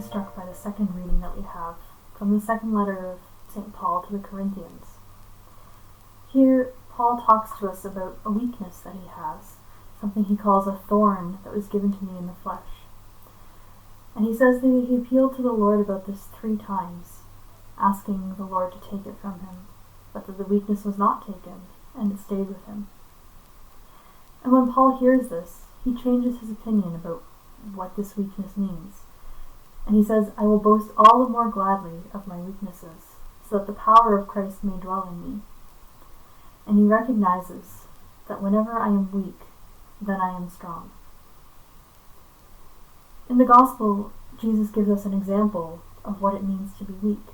struck by the second reading that we have from the second letter of St. Paul to the Corinthians. Here, Paul talks to us about a weakness that he has, something he calls a thorn that was given to me in the flesh. And he says that he appealed to the Lord about this 3 times, asking the Lord to take it from him, but that the weakness was not taken, and it stayed with him. And when Paul hears this, he changes his opinion about what this weakness means. And he says, I will boast all the more gladly of my weaknesses, so that the power of Christ may dwell in me. And he recognizes that whenever I am weak, then I am strong. In the Gospel, Jesus gives us an example of what it means to be weak.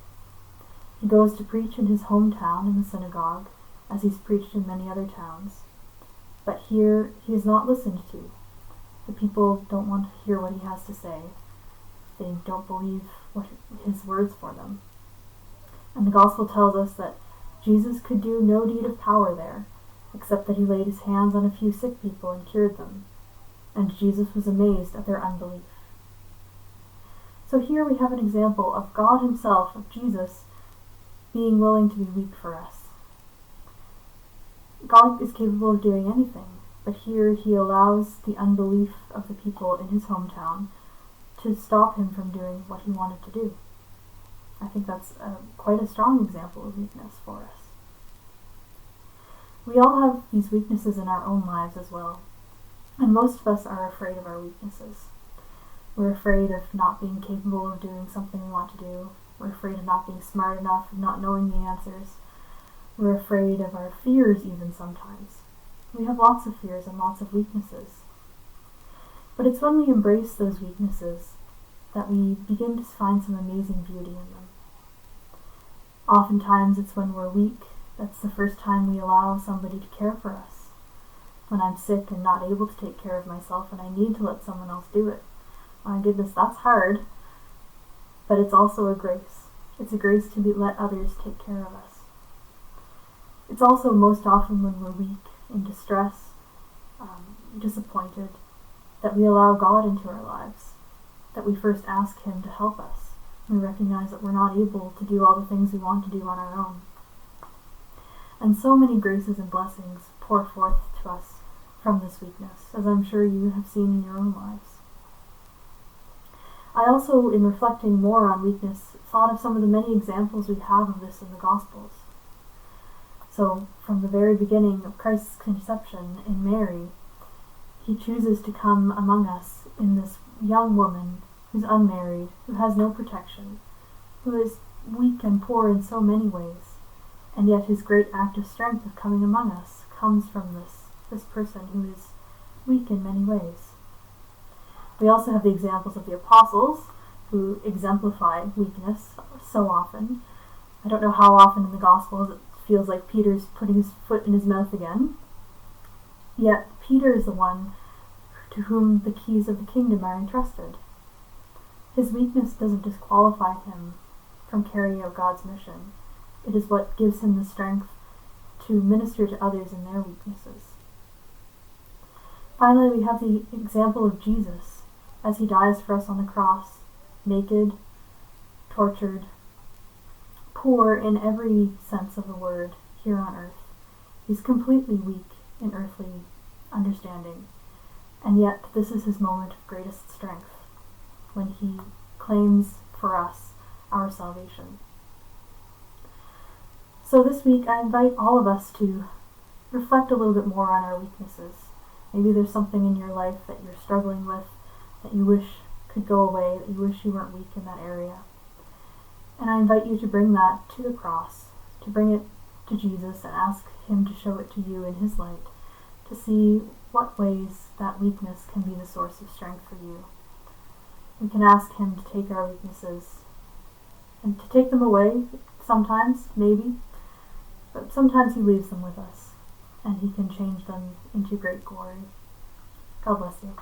He goes to preach in his hometown in the synagogue, as he's preached in many other towns. But here, he is not listened to. The people don't want to hear what he has to say. They don't believe his words for them. And the Gospel tells us that Jesus could do no deed of power there, except that he laid his hands on a few sick people and cured them. And Jesus was amazed at their unbelief. So here we have an example of God himself, of Jesus, being willing to be weak for us. God is capable of doing anything, but here he allows the unbelief of the people in his hometown to stop him from doing what he wanted to do. I think that's quite a strong example of weakness for us. We all have these weaknesses in our own lives as well, and most of us are afraid of our weaknesses. We're afraid of not being capable of doing something we want to do. We're afraid of not being smart enough, of not knowing the answers. We're afraid of our fears even sometimes. We have lots of fears and lots of weaknesses. But it's when we embrace those weaknesses that we begin to find some amazing beauty in them. Oftentimes it's when we're weak that's the first time we allow somebody to care for us. When I'm sick and not able to take care of myself and I need to let someone else do it. My goodness, that's hard. But it's also a grace. It's a grace to let others take care of us. It's also most often when we're weak, in distress, disappointed, that we allow God into our lives, that we first ask him to help us. We recognize that we're not able to do all the things we want to do on our own. And so many graces and blessings pour forth to us from this weakness, as I'm sure you have seen in your own lives. I also, in reflecting more on weakness, thought of some of the many examples we have of this in the Gospels. So, from the very beginning of Christ's conception in Mary, he chooses to come among us in this young woman who's unmarried, who has no protection, who is weak and poor in so many ways, and yet his great act of strength of coming among us comes from this person who is weak in many ways. We also have the examples of the apostles, who exemplify weakness so often. I don't know how often in the Gospels it feels like Peter's putting his foot in his mouth again. Yet Peter is the one to whom the keys of the kingdom are entrusted. His weakness doesn't disqualify him from carrying out God's mission. It is what gives him the strength to minister to others in their weaknesses. Finally, we have the example of Jesus as he dies for us on the cross, naked, tortured, poor in every sense of the word here on earth. He's completely weak in earthly understanding, and yet this is his moment of greatest strength when he claims for us our salvation. So this week I invite all of us to reflect a little bit more on our weaknesses. Maybe there's something in your life that you're struggling with that you wish could go away, that you wish you weren't weak in that area. And I invite you to bring that to the cross, to bring it to Jesus and ask him to show it to you in his light, to see what ways that weakness can be the source of strength for you. We can ask him to take our weaknesses and to take them away sometimes, maybe, but sometimes he leaves them with us and he can change them into great glory. God bless you.